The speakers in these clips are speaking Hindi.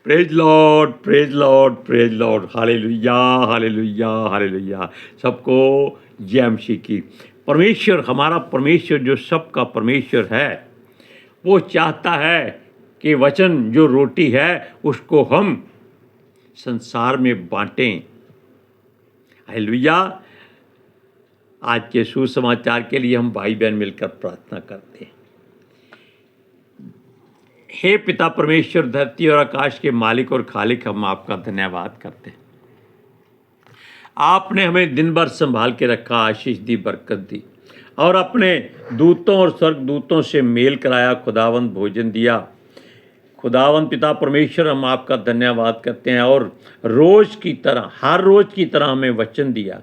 Praise Lord, praise Lord, praise Lord, hallelujah, hallelujah, hallelujah. सबको जय मसीह की। परमेश्वर, हमारा परमेश्वर जो सबका परमेश्वर है, वो चाहता है कि वचन जो रोटी है उसको हम संसार में बांटें। हालेलुया। आज के सुसमाचार के लिए हम भाई बहन मिलकर प्रार्थना करते हैं। हे पिता परमेश्वर, धरती और आकाश के मालिक और खालिक, हम आपका धन्यवाद करते हैं। आपने हमें दिन भर संभाल के रखा, आशीष दी, बरकत दी और अपने दूतों और स्वर्गदूतों से मेल कराया, खुदावंद भोजन दिया। खुदावंद पिता परमेश्वर, हम आपका धन्यवाद करते हैं। और रोज़ की तरह, हर रोज़ की तरह हमें वचन दिया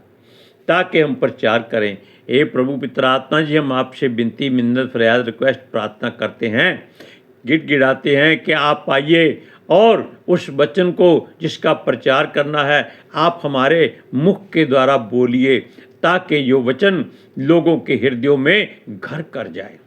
ताकि हम प्रचार करें। हे प्रभु पिता आत्मा जी, हम आपसे विनती, मिन्नत, फरियाद, रिक्वेस्ट, प्रार्थना करते हैं, गिड़गिड़ाते हैं कि आप आइए और उस वचन को जिसका प्रचार करना है आप हमारे मुख के द्वारा बोलिए, ताकि ये वचन लोगों के हृदयों में घर कर जाए।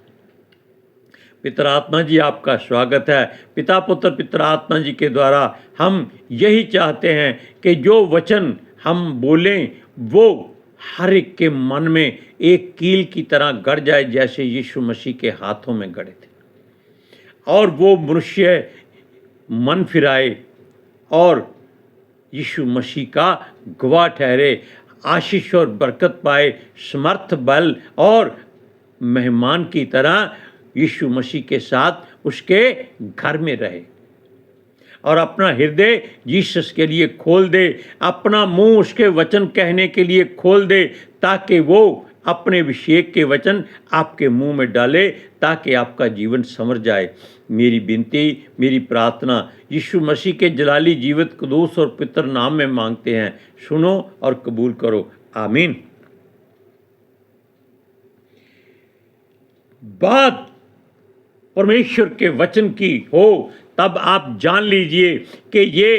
पिता आत्मा जी, आपका स्वागत है। पिता पुत्र पिता आत्मा जी के द्वारा हम यही चाहते हैं कि जो वचन हम बोलें वो हर एक के मन में एक कील की तरह गड़ जाए, जैसे यीशु मसीह के हाथों में गड़े थे, और वो मनुष्य मन फिराए और यीशु मसीह का गवाह ठहरे, आशीष और बरकत पाए, समर्थ, बल और मेहमान की तरह यीशु मसीह के साथ उसके घर में रहे और अपना हृदय यीशु के लिए खोल दे, अपना मुंह उसके वचन कहने के लिए खोल दे, ताकि वो अपने अभिषेक के वचन आपके मुंह में डाले, ताकि आपका जीवन संवर जाए। मेरी विनती, मेरी प्रार्थना यीशु मसीह के जलाली, जीवित, कुदूस और पवित्र नाम में मांगते हैं। सुनो और कबूल करो, आमीन। बात परमेश्वर के वचन की हो तब आप जान लीजिए कि ये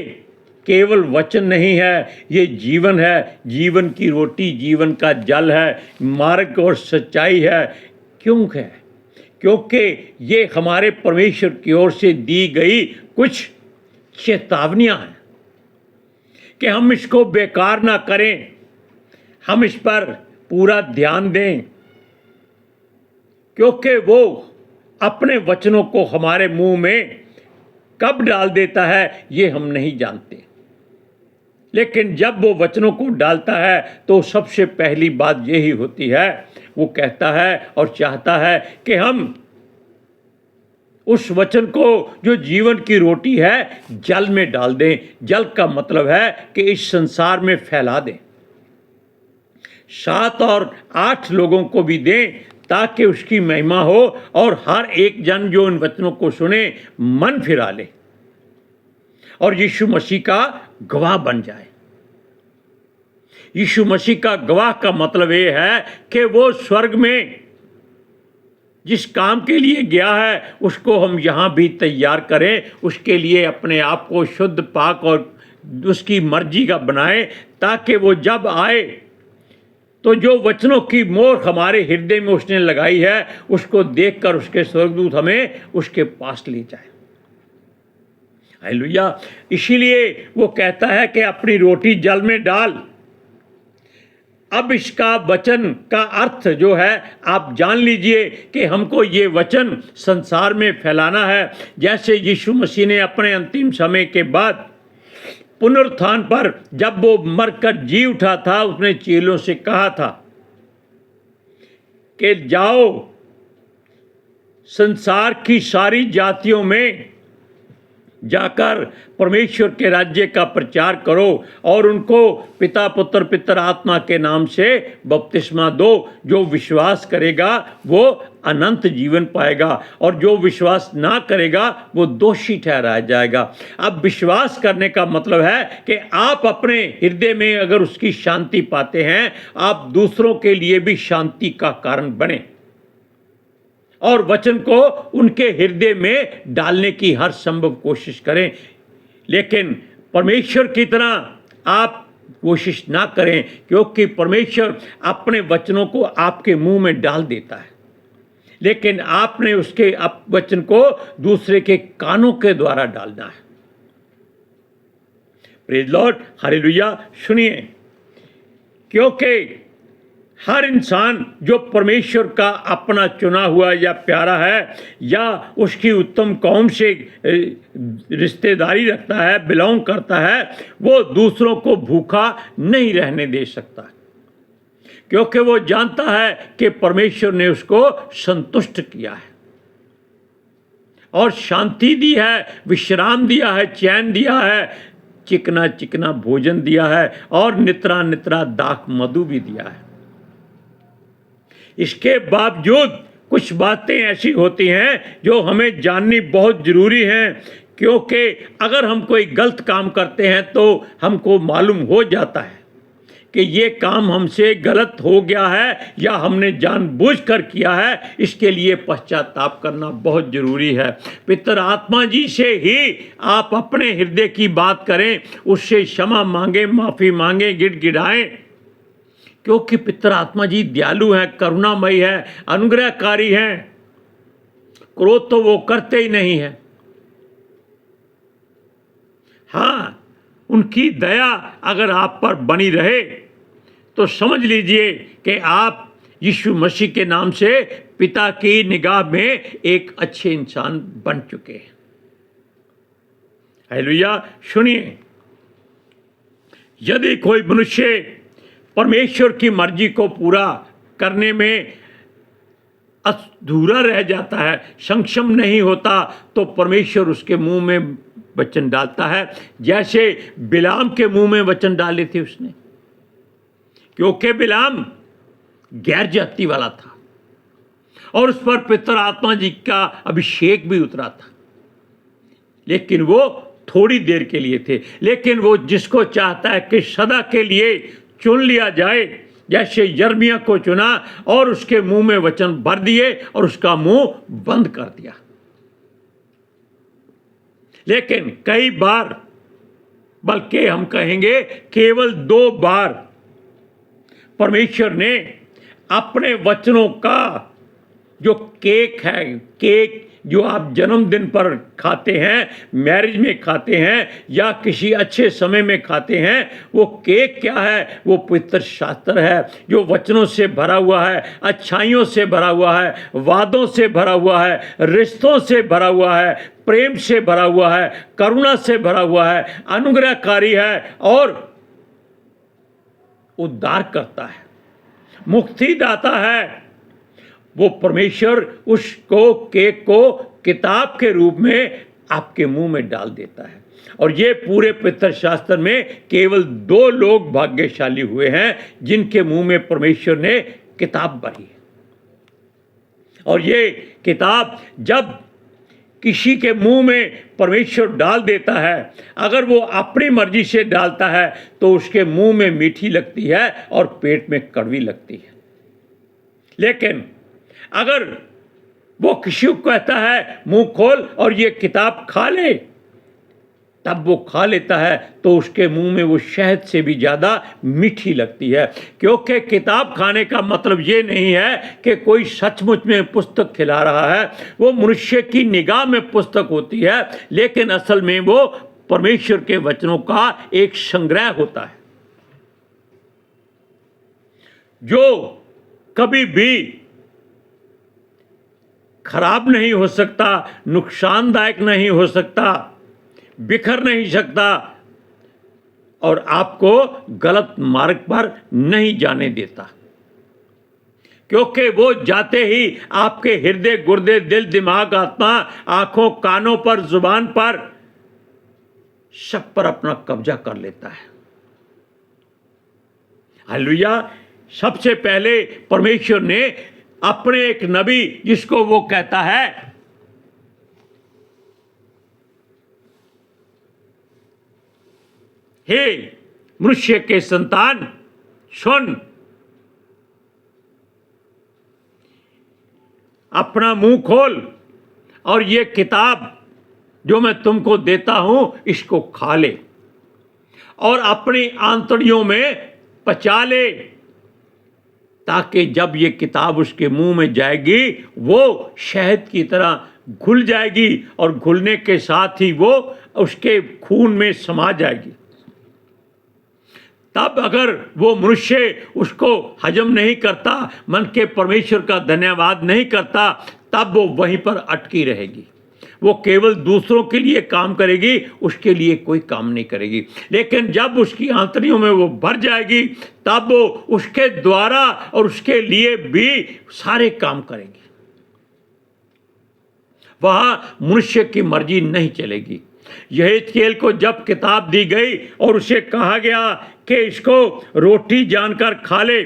केवल वचन नहीं है, ये जीवन है, जीवन की रोटी, जीवन का जल है, मार्ग और सच्चाई है। क्यों है? क्योंकि ये हमारे परमेश्वर की ओर से दी गई कुछ चेतावनियां हैं कि हम इसको बेकार ना करें, हम इस पर पूरा ध्यान दें, क्योंकि वो अपने वचनों को हमारे मुंह में कब डाल देता है ये हम नहीं जानते, लेकिन जब वो वचनों को डालता है तो सबसे पहली बात यही होती है, वो कहता है और चाहता है कि हम उस वचन को जो जीवन की रोटी है जल में डाल दें। जल का मतलब है कि इस संसार में फैला दें, 7 और 8 लोगों को भी दें, ताकि उसकी महिमा हो और हर एक जन जो इन वचनों को सुने मन फिरा ले और यीशु मसीह का गवाह बन जाए। यीशु मसीह का गवाह का मतलब ये है कि वो स्वर्ग में जिस काम के लिए गया है उसको हम यहाँ भी तैयार करें, उसके लिए अपने आप को शुद्ध, पाक और उसकी मर्जी का बनाएं, ताकि वो जब आए तो जो वचनों की मोहर हमारे हृदय में उसने लगाई है उसको देखकर उसके स्वर्गदूत हमें उसके पास ले जाए। हालेलुया। इसीलिए वो कहता है कि अपनी रोटी जल में डाल। अब इसका वचन का अर्थ जो है आप जान लीजिए कि हमको ये वचन संसार में फैलाना है। जैसे यीशु मसीह ने अपने अंतिम समय के बाद पुनरुत्थान पर जब वो मरकर जी उठा था, उसने चेलों से कहा था कि जाओ संसार की सारी जातियों में जाकर परमेश्वर के राज्य का प्रचार करो और उनको पिता पुत्र पितर आत्मा के नाम से बपतिस्मा दो। जो विश्वास करेगा वो अनंत जीवन पाएगा और जो विश्वास ना करेगा वो दोषी ठहराया जाएगा। अब विश्वास करने का मतलब है कि आप अपने हृदय में अगर उसकी शांति पाते हैं, आप दूसरों के लिए भी शांति का कारण बने और वचन को उनके हृदय में डालने की हर संभव कोशिश करें। लेकिन परमेश्वर की तरह आप कोशिश ना करें, क्योंकि परमेश्वर अपने वचनों को आपके मुंह में डाल देता है, लेकिन आपने उसके वचन को दूसरे के कानों के द्वारा डालना है। Praise Lord, hallelujah. सुनिए, क्योंकि हर इंसान जो परमेश्वर का अपना चुना हुआ या प्यारा है या उसकी उत्तम कौम से रिश्तेदारी रखता है, बिलोंग करता है, वो दूसरों को भूखा नहीं रहने दे सकता, क्योंकि वो जानता है कि परमेश्वर ने उसको संतुष्ट किया है और शांति दी है, विश्राम दिया है, चैन दिया है, चिकना चिकना भोजन दिया है और नित्रा नित्रा दाख मधु भी दिया है। इसके बावजूद कुछ बातें ऐसी होती हैं जो हमें जाननी बहुत ज़रूरी हैं, क्योंकि अगर हम कोई गलत काम करते हैं तो हमको मालूम हो जाता है कि ये काम हमसे गलत हो गया है या हमने जानबूझकर किया है। इसके लिए पश्चाताप करना बहुत ज़रूरी है। पितर आत्मा जी से ही आप अपने हृदय की बात करें, उससे क्षमा मांगें, माफ़ी मांगें, गिड़गिड़ाएं, क्योंकि पितर आत्मा जी दयालु हैं, करुणामयी है, अनुग्रहकारी हैं। क्रोध तो वो करते ही नहीं है। हाँ, उनकी दया अगर आप पर बनी रहे तो समझ लीजिए कि आप यीशु मसीह के नाम से पिता की निगाह में एक अच्छे इंसान बन चुके हैं। हालेलुया। सुनिए, यदि कोई मनुष्य परमेश्वर की मर्जी को पूरा करने में अधूरा रह जाता है, सक्षम नहीं होता, तो परमेश्वर उसके मुंह में वचन डालता है, जैसे बिलाम के मुंह में वचन डाले थे उसने, क्योंकि बिलाम गैर जाति वाला था और उस पर पितर आत्मा जी का अभिषेक भी उतरा था, लेकिन वो थोड़ी देर के लिए थे। लेकिन वो जिसको चाहता है कि सदा के लिए चुन लिया जाए, जैसे यिर्मयाह को चुना और उसके मुंह में वचन भर दिए और उसका मुंह बंद कर दिया। लेकिन कई बार, बल्कि हम कहेंगे केवल 2 बार, परमेश्वर ने अपने वचनों का जो केक है, केक जो आप जन्मदिन पर खाते हैं, मैरिज में खाते हैं या किसी अच्छे समय में खाते हैं, वो केक क्या है? वो पवित्र शास्त्र है, जो वचनों से भरा हुआ है, अच्छाइयों से भरा हुआ है, वादों से भरा हुआ है, रिश्तों से भरा हुआ है, प्रेम से भरा हुआ है, करुणा से भरा हुआ है, अनुग्रहकारी है और उद्धार करता है, मुक्ति दाता है। वो परमेश्वर उसको केक को किताब के रूप में आपके मुंह में डाल देता है। और ये पूरे पवित्र शास्त्र में केवल 2 लोग भाग्यशाली हुए हैं जिनके मुंह में परमेश्वर ने किताब भरी है। और ये किताब जब किसी के मुंह में परमेश्वर डाल देता है, अगर वो अपनी मर्जी से डालता है तो उसके मुंह में मीठी लगती है और पेट में कड़वी लगती है। लेकिन अगर वो किसी को कहता है मुंह खोल और ये किताब खा ले, तब वो खा लेता है तो उसके मुंह में वो शहद से भी ज़्यादा मीठी लगती है। क्योंकि किताब खाने का मतलब ये नहीं है कि कोई सचमुच में पुस्तक खिला रहा है, वो मनुष्य की निगाह में पुस्तक होती है, लेकिन असल में वो परमेश्वर के वचनों का एक संग्रह होता है जो कभी भी खराब नहीं हो सकता, नुकसानदायक नहीं हो सकता, बिखर नहीं सकता और आपको गलत मार्ग पर नहीं जाने देता, क्योंकि वो जाते ही आपके हृदय, गुर्दे, दिल, दिमाग, आत्मा, आंखों, कानों पर, जुबान पर, सब पर अपना कब्जा कर लेता है। हालेलुया। सबसे पहले परमेश्वर ने अपने एक नबी, जिसको वो कहता है हे मनुष्य के संतान सुन, अपना मुंह खोल और ये किताब जो मैं तुमको देता हूं इसको खा ले और अपनी आंतड़ियों में पचा ले, ताकि जब ये किताब उसके मुंह में जाएगी वो शहद की तरह घुल जाएगी और घुलने के साथ ही वो उसके खून में समा जाएगी। तब अगर वो मनुष्य उसको हजम नहीं करता, मन के परमेश्वर का धन्यवाद नहीं करता, तब वो वहीं पर अटकी रहेगी। वो केवल दूसरों के लिए काम करेगी, उसके लिए कोई काम नहीं करेगी। लेकिन जब उसकी आंतड़ियों में वो भर जाएगी, तब वो उसके द्वारा और उसके लिए भी सारे काम करेगी। वहां मनुष्य की मर्जी नहीं चलेगी। यहेजकेल को जब किताब दी गई और उसे कहा गया कि इसको रोटी जानकर खा ले,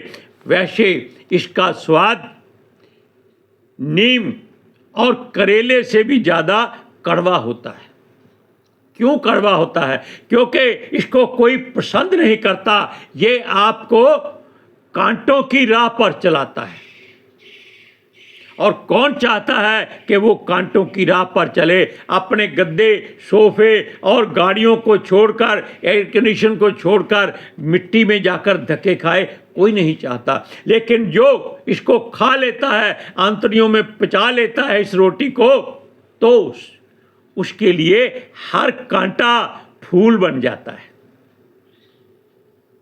वैसे इसका स्वाद नीम और करेले से भी ज़्यादा कड़वा होता है। क्यों कड़वा होता है? क्योंकि इसको कोई पसंद नहीं करता। ये आपको कांटों की राह पर चलाता है। और कौन चाहता है कि वो कांटों की राह पर चले? अपने गद्दे, सोफे और गाड़ियों को छोड़कर, एयर कंडीशन को छोड़कर मिट्टी में जाकर धक्के खाए? कोई नहीं चाहता। लेकिन जो इसको खा लेता है, आंतड़ियों में पचा लेता है इस रोटी को, तो उसके लिए हर कांटा फूल बन जाता है।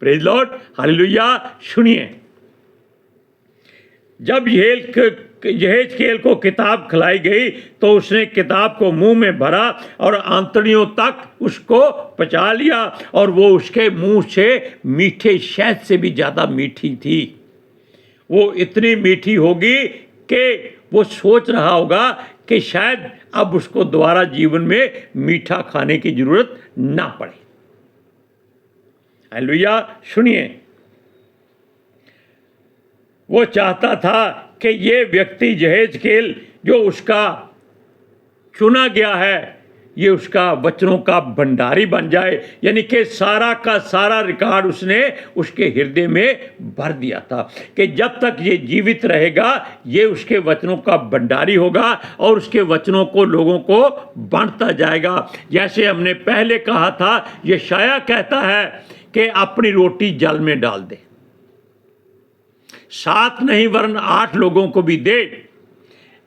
Praise Lord, hallelujah. सुनिए, जब यहेजकेल को किताब खिलाई गई तो उसने किताब को मुंह में भरा और आंतड़ियों तक उसको पचा लिया, और वो उसके मुंह से मीठे शहद से भी ज़्यादा मीठी थी। वो इतनी मीठी होगी कि वो सोच रहा होगा कि शायद अब उसको दोबारा जीवन में मीठा खाने की जरूरत ना पड़े। हालेलुया। सुनिए, वो चाहता था कि ये व्यक्ति यहेजकेल जो उसका चुना गया है, ये उसका वचनों का भंडारी बन जाए। यानी कि सारा का सारा रिकॉर्ड उसने उसके हृदय में भर दिया था कि जब तक ये जीवित रहेगा, ये उसके वचनों का भंडारी होगा और उसके वचनों को लोगों को बांटता जाएगा। जैसे हमने पहले कहा था, यशायाह कहता है कि अपनी रोटी जल में डाल दे, 7 नहीं वरन 8 लोगों को भी दे।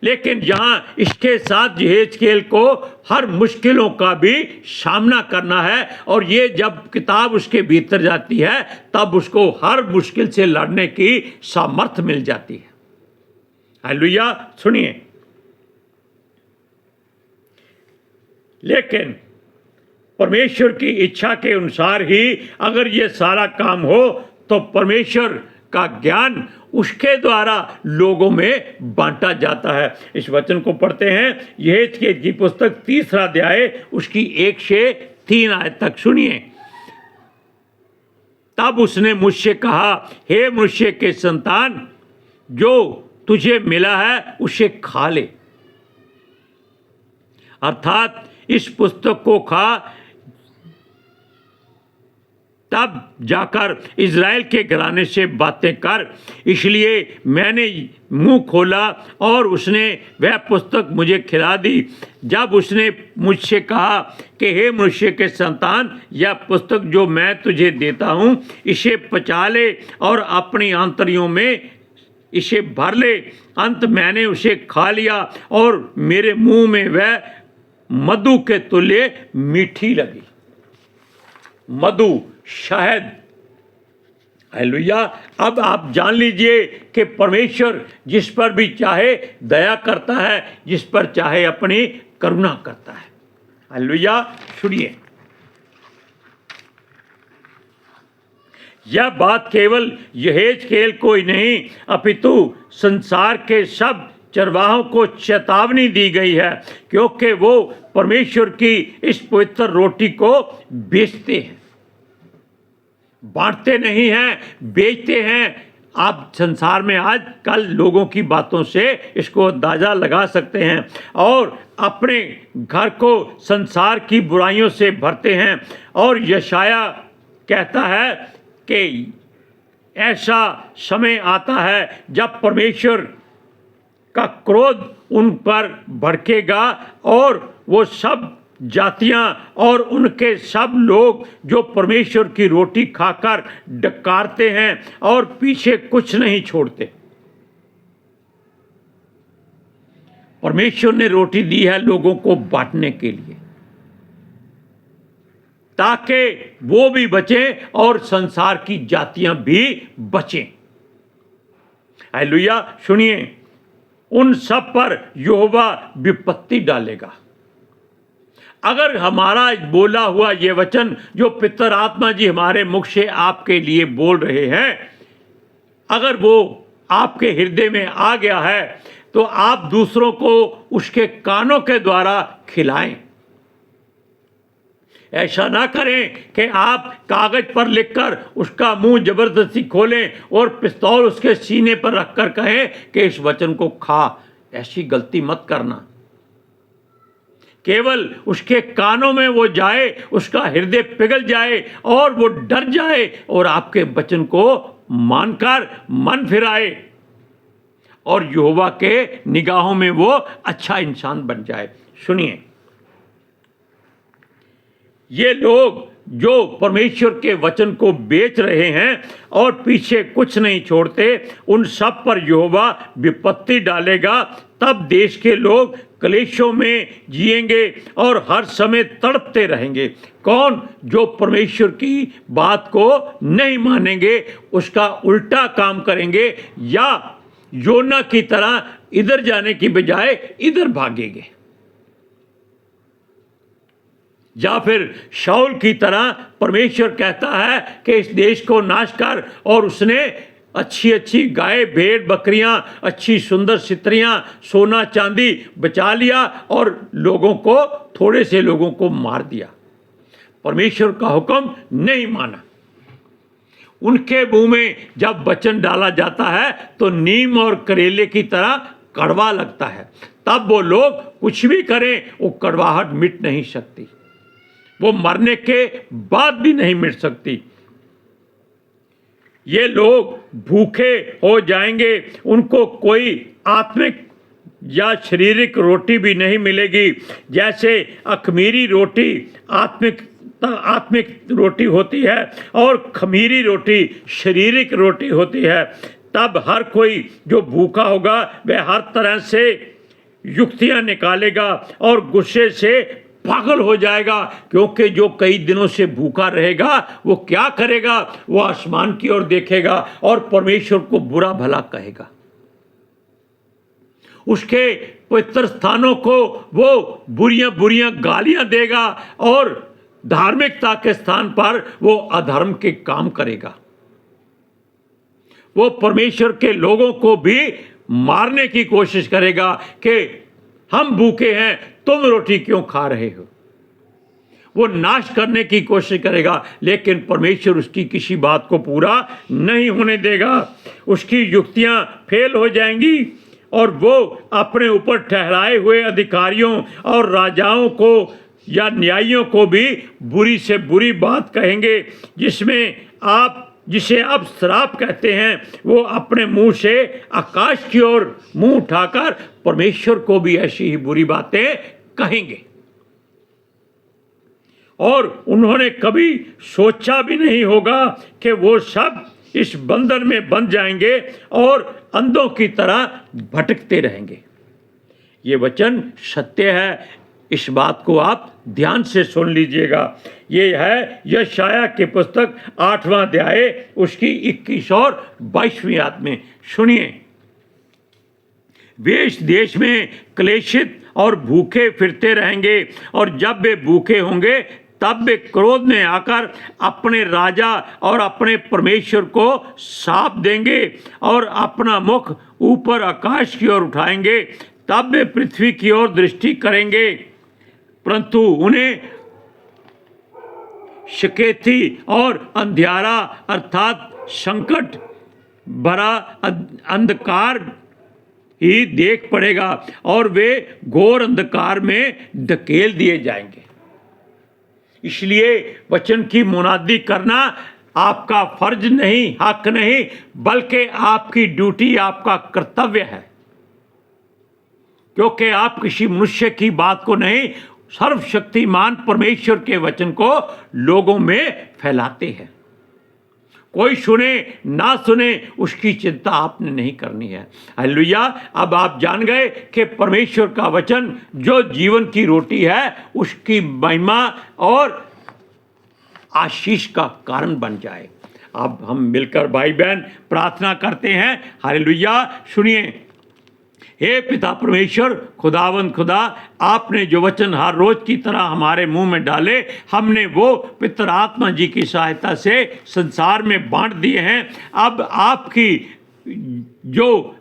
लेकिन जहां इसके साथ यहेजकेल को हर मुश्किलों का भी सामना करना है, और ये जब किताब उसके भीतर जाती है तब उसको हर मुश्किल से लड़ने की सामर्थ्य मिल जाती है। हालेलुया। सुनिए, लेकिन परमेश्वर की इच्छा के अनुसार ही अगर ये सारा काम हो तो परमेश्वर का ज्ञान उसके द्वारा लोगों में बांटा जाता है। इस वचन को पढ़ते हैं, यहेजकेल की पुस्तक 3 अध्याय उसकी 1 से 3 आयत तक। सुनिए, तब उसने मुझसे कहा, हे मनुष्य के संतान, जो तुझे मिला है उसे खा ले, अर्थात इस पुस्तक को खा, तब जाकर इज़राइल के घराने से बातें कर। इसलिए मैंने मुंह खोला और उसने वह पुस्तक मुझे खिला दी। जब उसने मुझसे कहा कि हे मनुष्य के संतान, यह पुस्तक जो मैं तुझे देता हूँ, इसे पचा ले और अपनी आंतड़ियों में इसे भर ले। अंत मैंने उसे खा लिया और मेरे मुंह में वह मधु के तुल्य मीठी लगी। मधु, शहद। हालेलुया। अब आप जान लीजिए कि परमेश्वर जिस पर भी चाहे दया करता है, जिस पर चाहे अपनी करुणा करता है। हालेलुया। सुनिए, यह बात केवल यहेजकेल को ही नहीं अपितु संसार के सब चरवाहों को चेतावनी दी गई है, क्योंकि वो परमेश्वर की इस पवित्र रोटी को बेचते हैं, बांटते नहीं हैं, बेचते हैं। आप संसार में आजकल लोगों की बातों से इसको अंदाजा लगा सकते हैं, और अपने घर को संसार की बुराइयों से भरते हैं। और यशायाह कहता है कि ऐसा समय आता है जब परमेश्वर का क्रोध उन पर भड़केगा, और वो सब जातियां और उनके सब लोग जो परमेश्वर की रोटी खाकर डकारते हैं और पीछे कुछ नहीं छोड़ते। परमेश्वर ने रोटी दी है लोगों को बांटने के लिए। ताकि वो भी बचें और संसार की जातियां भी बचें। हालेलुया। सुनिए, उन सब पर यहोवा विपत्ति डालेगा। अगर हमारा बोला हुआ ये वचन जो पितर आत्मा जी हमारे मुख से आपके लिए बोल रहे हैं, अगर वो आपके हृदय में आ गया है तो आप दूसरों को उसके कानों के द्वारा खिलाएं। ऐसा ना करें कि आप कागज पर लिखकर उसका मुंह जबरदस्ती खोलें और पिस्तौल उसके सीने पर रखकर कहें कि इस वचन को खा। ऐसी गलती मत करना। केवल उसके कानों में वो जाए, उसका हृदय पिघल जाए और वो डर जाए और आपके वचन को मानकर मन फिराए और यहोवा के निगाहों में वो अच्छा इंसान बन जाए। सुनिए, ये लोग जो परमेश्वर के वचन को बेच रहे हैं और पीछे कुछ नहीं छोड़ते, उन सब पर यहोवा विपत्ति डालेगा। तब देश के लोग क्लेशों में जिएंगे और हर समय तड़पते रहेंगे। कौन? जो परमेश्वर की बात को नहीं मानेंगे, उसका उल्टा काम करेंगे, या योना की तरह इधर जाने की बजाय इधर भागेंगे, या फिर शाऊल की तरह परमेश्वर कहता है कि इस देश को नाश कर, और उसने अच्छी अच्छी गाय, भेड़, बकरियां, अच्छी सुंदर स्त्रियां, सोना चांदी बचा लिया और लोगों को, थोड़े से लोगों को मार दिया। परमेश्वर का हुक्म नहीं माना। उनके मुंह में जब वचन डाला जाता है तो नीम और करेले की तरह कड़वा लगता है। तब वो लोग कुछ भी करें, वो कड़वाहट मिट नहीं सकती, वो मरने के बाद भी नहीं मिट सकती। ये लोग भूखे हो जाएंगे, उनको कोई आत्मिक या शारीरिक रोटी भी नहीं मिलेगी। जैसे अखमीरी रोटी आत्मिक रोटी होती है और खमीरी रोटी शारीरिक रोटी होती है, तब हर कोई जो भूखा होगा वह हर तरह से युक्तियां निकालेगा और गुस्से से पागल हो जाएगा, क्योंकि जो कई दिनों से भूखा रहेगा वो क्या करेगा? वो आसमान की ओर देखेगा और परमेश्वर को बुरा भला कहेगा। उसके पवित्र स्थानों को वो बुरियां गालियां देगा और धार्मिकता के स्थान पर वो अधर्म के काम करेगा। वो परमेश्वर के लोगों को भी मारने की कोशिश करेगा कि हम भूखे हैं, तुम रोटी क्यों खा रहे हो। वो नाश करने की कोशिश करेगा, लेकिन परमेश्वर उसकी किसी बात को पूरा नहीं होने देगा। उसकी युक्तियां फेल हो जाएंगी और वो अपने ऊपर ठहराए हुए अधिकारियों और राजाओं को या न्यायियों को भी बुरी से बुरी बात कहेंगे। जिसे आप श्राप कहते हैं, वो अपने मुंह से आकाश की ओर मुंह उठाकर परमेश्वर को भी ऐसी ही बुरी बातें कहेंगे। और उन्होंने कभी सोचा भी नहीं होगा कि वो सब इस बंधन में बंध जाएंगे और अंधों की तरह भटकते रहेंगे। ये वचन सत्य है, इस बात को आप ध्यान से सुन लीजिएगा। ये है यशायाह की पुस्तक 8वां अध्याय, उसकी 21 और 22वीं आयत में। सुनिए, वे इस देश में क्लेशित और भूखे फिरते रहेंगे, और जब वे भूखे होंगे तब वे क्रोध में आकर अपने राजा और अपने परमेश्वर को शाप देंगे और अपना मुख ऊपर आकाश की ओर उठाएंगे। तब वे पृथ्वी की ओर दृष्टि करेंगे, परंतु उन्हें शकेती और अंधियारा अर्थात संकट भरा अंधकार ही देख पड़ेगा और वे घोर अंधकार में धकेल दिए जाएंगे। इसलिए वचन की मुनादी करना आपका फर्ज नहीं, हक नहीं, बल्कि आपकी ड्यूटी, आपका कर्तव्य है, क्योंकि आप किसी मनुष्य की बात को नहीं, सर्वशक्तिमान परमेश्वर के वचन को लोगों में फैलाते हैं। कोई सुने ना सुने उसकी चिंता आपने नहीं करनी है। हालेलुया। अब आप जान गए कि परमेश्वर का वचन जो जीवन की रोटी है, उसकी महिमा और आशीष का कारण बन जाए। अब हम मिलकर भाई बहन प्रार्थना करते हैं। हालेलुया। सुनिए। हे पिता परमेश्वर, खुदावंद खुदा, आपने जो वचन हर रोज की तरह हमारे मुंह में डाले, हमने वो पवित्र आत्मा जी की सहायता से संसार में बांट दिए हैं। अब आपकी जो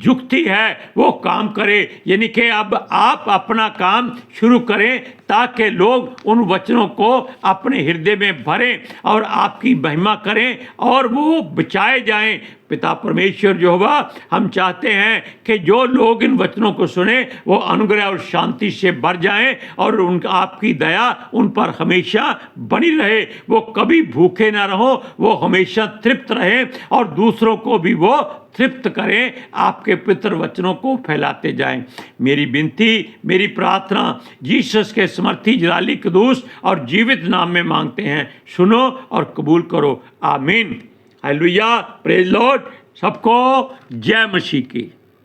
युक्ति है वो काम करे, यानी कि अब आप अपना काम शुरू करें ताकि लोग उन वचनों को अपने हृदय में भरें और आपकी महिमा करें और वो बचाए जाएं। पिता परमेश्वर यहोवा, हम चाहते हैं कि जो लोग इन वचनों को सुने वो अनुग्रह और शांति से भर जाएं और उनका आपकी दया उन पर हमेशा बनी रहे। वो कभी भूखे ना रहो, वो हमेशा तृप्त रहे और दूसरों को भी वो तृप्त करें। आपके पवित्र वचनों को फैलाते जाएं। मेरी विनती, मेरी प्रार्थना जीसस के समर्थी जलाली कदूस और जीवित नाम में मांगते हैं। सुनो और कबूल करो। आमीन। हालेलुया। Praise Lord. सबको जय मसीह की।